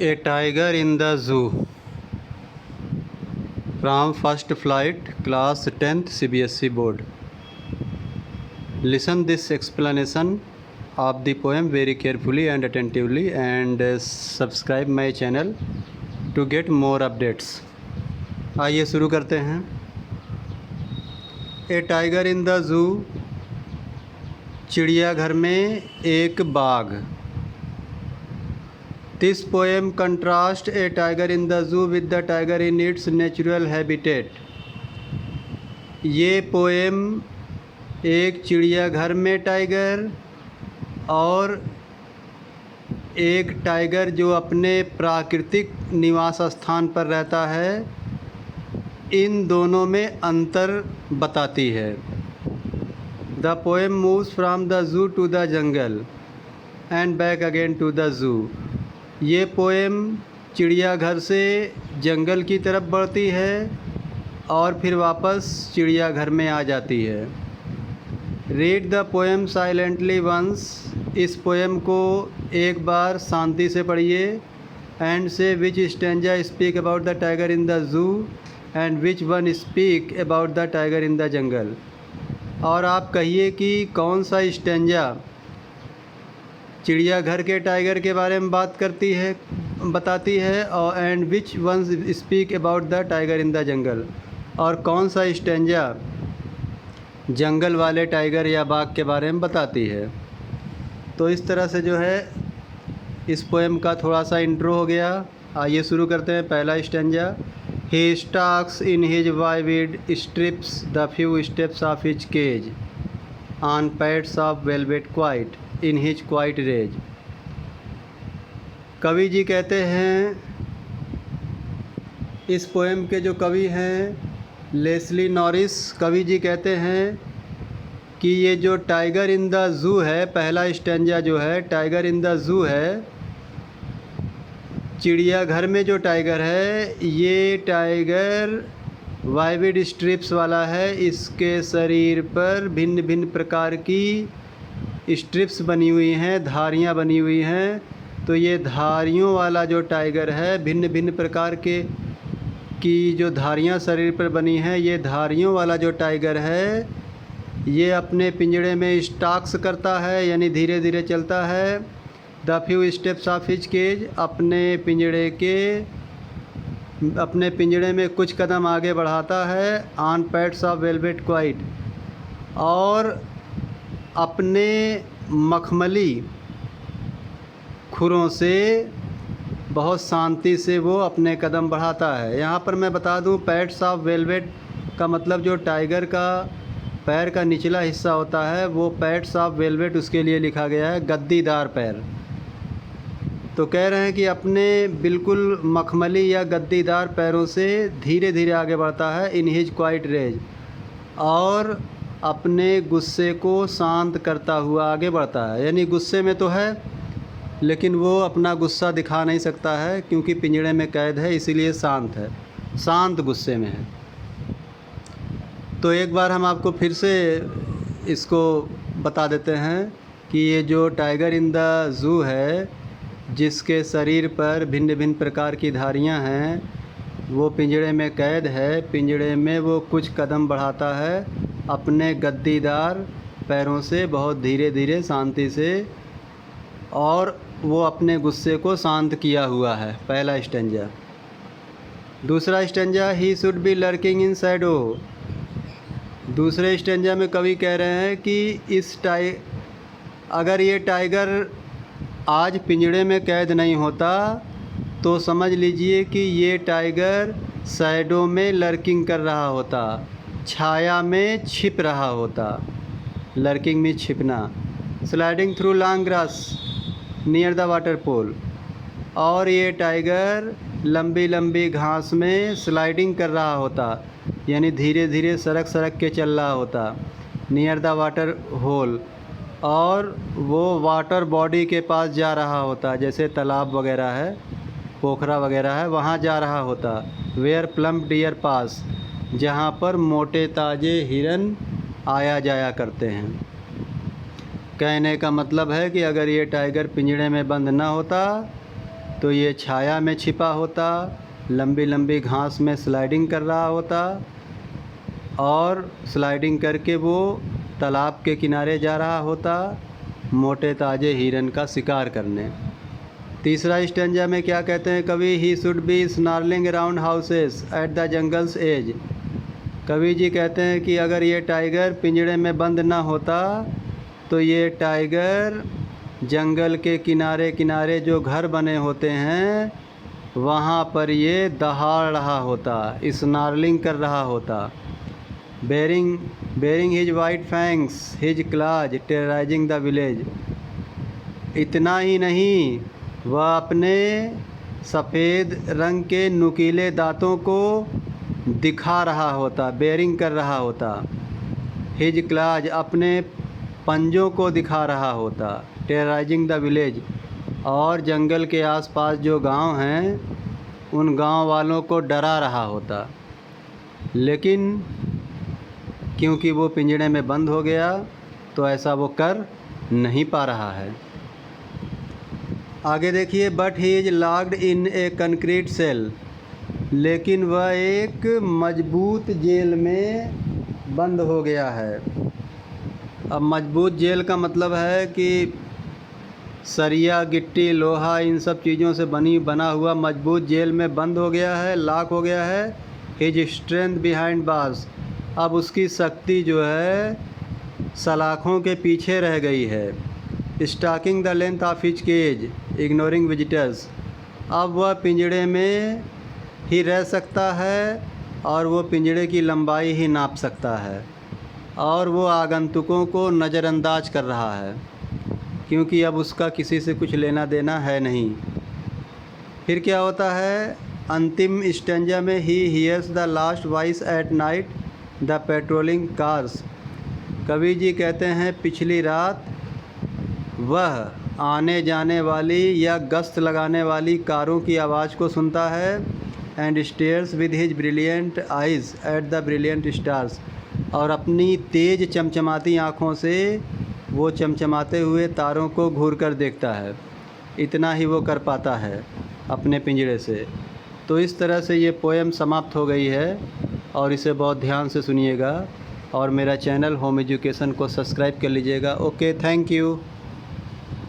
A tiger in the zoo from first flight class 10th CBSE board. Listen this explanation of the poem very carefully and attentively and subscribe my channel to get more updates. आइए शुरू करते हैं. ए tiger in the zoo, चिड़ियाघर में एक बाघ. This poem contrast A tiger in the zoo with the tiger in its natural habitat. ये poem एक चिड़ियाघर में टाइगर और एक टाइगर जो अपने प्राकृतिक निवास स्थान पर रहता है, इन दोनों में अंतर बताती है. The poem moves from the zoo to the jungle and back again to the zoo. ये पोएम चिड़ियाघर से जंगल की तरफ बढ़ती है और फिर वापस चिड़ियाघर में आ जाती है. Read the poem silently once. इस पोएम को एक बार शांति से पढ़िए. And say which stanza speak about the tiger in the zoo and which one speak about the tiger in the jungle. और आप कहिए कि कौन सा स्टेंजा चिड़ियाघर के टाइगर के बारे में बताती है और and which one speak about the tiger in the jungle, और कौन सा स्टेंजा जंगल वाले टाइगर या बाघ के बारे में बताती है. तो इस तरह से जो है इस पोएम का थोड़ा सा इंट्रो हो गया. आइए शुरू करते हैं. पहला stanza. He stalks in his vivid strips the few steps of his cage, on pads of velvet quiet, in his quiet rage. कवि जी कहते हैं, इस पोएम के जो कवि हैं लेस्ली नॉरिस, कवि जी कहते हैं कि ये जो टाइगर इन द ज़ू है, पहला स्टेंजा जो है टाइगर इन द ज़ू है, चिड़ियाघर में जो टाइगर है, ये टाइगर वाइविड स्ट्रिप्स वाला है. इसके शरीर पर भिन्न भिन्न प्रकार की स्ट्रिप्स बनी हुई हैं, धारियां बनी हुई हैं. तो ये धारियों वाला जो टाइगर है, भिन्न भिन्न प्रकार की जो धारियां शरीर पर बनी हैं, ये धारियों वाला जो टाइगर है, ये अपने पिंजड़े में स्टॉक्स करता है, यानी धीरे धीरे चलता है. The few steps of his cage, अपने पिंजड़े में कुछ कदम आगे बढ़ाता है. On pads of velvet quiet, और अपने मखमली खुरों से बहुत शांति से वो अपने कदम बढ़ाता है. यहाँ पर मैं बता दूँ, पैड्स ऑफ वेलवेट का मतलब जो टाइगर का पैर का निचला हिस्सा होता है, वो पैड्स ऑफ वेलवेट उसके लिए लिखा गया है, गद्दीदार पैर. तो कह रहे हैं कि अपने बिल्कुल मखमली या गद्दीदार पैरों से धीरे धीरे आगे बढ़ता है. इन हिज क्वाइट रेज, और अपने गुस्से को शांत करता हुआ आगे बढ़ता है. यानी गुस्से में तो है, लेकिन वो अपना गुस्सा दिखा नहीं सकता है क्योंकि पिंजड़े में कैद है, इसीलिए शांत है, शांत गुस्से में है. तो एक बार हम आपको फिर से इसको बता देते हैं कि ये जो टाइगर इन द ज़ू है, जिसके शरीर पर भिन्न भिन्न प्रकार की धारियां हैं, वो पिंजड़े में कैद है. पिंजड़े में वो कुछ कदम बढ़ाता है अपने गद्दीदार पैरों से, बहुत धीरे धीरे शांति से, और वो अपने गुस्से को शांत किया हुआ है. पहला स्टेंजा. दूसरा stanza. He should B lurking in Shadow. दूसरे स्टेंजा में कवि कह रहे हैं कि अगर ये टाइगर आज पिंजड़े में कैद नहीं होता तो समझ लीजिए कि ये टाइगर शैडो में लर्किंग कर रहा होता, छाया में छिप रहा होता. लर्किंग में छिपना. Sliding through long grass near the water pole, और ये टाइगर लंबी लंबी घास में स्लाइडिंग कर रहा होता, यानी धीरे धीरे सरक के चल रहा होता. नियर द वाटर होल, और वो वाटर बॉडी के पास जा रहा होता, जैसे तालाब वगैरह है, पोखरा वगैरह है, वहाँ जा रहा होता. वेयर प्लम्प डियर पास, जहाँ पर मोटे ताजे हिरन आया जाया करते हैं. कहने का मतलब है कि अगर ये टाइगर पिंजड़े में बंद ना होता तो ये छाया में छिपा होता, लंबी लंबी घास में स्लाइडिंग कर रहा होता और स्लाइडिंग करके वो तालाब के किनारे जा रहा होता मोटे ताजे हिरन का शिकार करने। तीसरा स्टेंजा में क्या कहते हैं कवि? He should be snarling around houses at the jungle's edge. कवि जी कहते हैं कि अगर ये टाइगर पिंजड़े में बंद ना होता तो ये टाइगर जंगल के किनारे किनारे जो घर बने होते हैं वहाँ पर ये दहाड़ रहा होता, स्नार्लिंग कर रहा होता। Baring his white fangs his claws terrorising the village. इतना ही नहीं, वह अपने सफ़ेद रंग के नुकीले दांतों को दिखा रहा होता, बेरिंग कर रहा होता। हिज क्लाज अपने पंजों को दिखा रहा होता, टेरराइजिंग द विलेज, और जंगल के आसपास जो गांव हैं उन गांव वालों को डरा रहा होता। लेकिन क्योंकि वो पिंजड़े में बंद हो गया तो ऐसा वो कर नहीं पा रहा है। आगे देखिए, but he is locked in a concrete cell. लेकिन वह एक मजबूत जेल में बंद हो गया है। अब मजबूत जेल का मतलब है कि सरिया, गिट्टी, लोहा, इन सब चीज़ों से बना हुआ मजबूत जेल में बंद हो गया है, लॉक हो गया है। His strength behind bars. अब उसकी शक्ति जो है सलाखों के पीछे रह गई है। Stalking the length of his cage ignoring visitors. अब वह पिंजड़े में ही रह सकता है और वो पिंजड़े की लंबाई ही नाप सकता है और वो आगंतुकों को नज़रअंदाज कर रहा है क्योंकि अब उसका किसी से कुछ लेना देना है नहीं। फिर क्या होता है? अंतिम स्टेंजा में he hears the last voice at night the patrolling cars. कवि जी कहते हैं पिछली रात वह आने जाने वाली या गश्त लगाने वाली कारों की आवाज़ को सुनता है। And stairs with his brilliant eyes at the brilliant stars. और अपनी तेज़ चमचमाती आँखों से वो चमचमाते हुए तारों को घूर कर देखता है। इतना ही वो कर पाता है अपने पिंजरे से। तो इस तरह से ये पोएम समाप्त हो गई है और इसे बहुत ध्यान से सुनिएगा और मेरा चैनल होम एजुकेशन को सब्सक्राइब कर लीजिएगा। Okay, thank you.